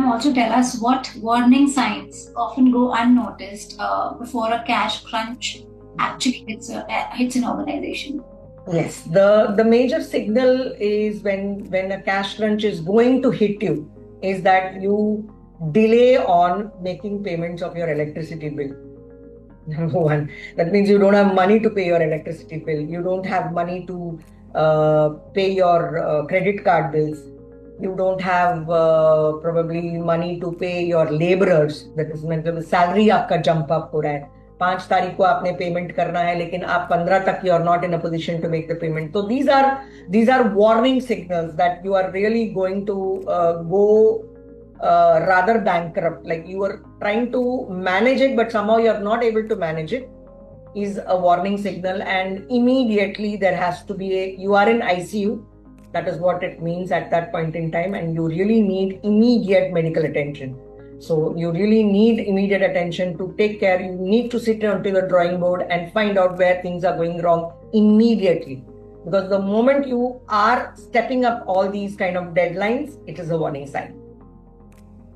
also tell us what warning signs often go unnoticed before a cash crunch actually hits an organization? Yes, the major signal is when a cash crunch is going to hit you, is that you delay on making payments of your electricity bill. Number one, that means you don't have money to pay your electricity bill. You don't have money to pay your credit card bills. You don't have probably money to pay your laborers. That is, मतलब salary आपका jump up हो रहा है. 5 तारीख को आपने payment करना है, लेकिन आप 15 तक you are not in a position to make the payment. So these are warning signals that you are really going to go rather bankrupt. Like you are trying to manage it, but somehow you are not able to manage it, is a warning signal. And immediately there has to be you are in ICU. That is what it means at that point in time, and you really need immediate medical attention. So you really need immediate attention to take care. You need to sit onto the drawing board and find out where things are going wrong immediately. Because the moment you are stepping up all these kind of deadlines, it is a warning sign.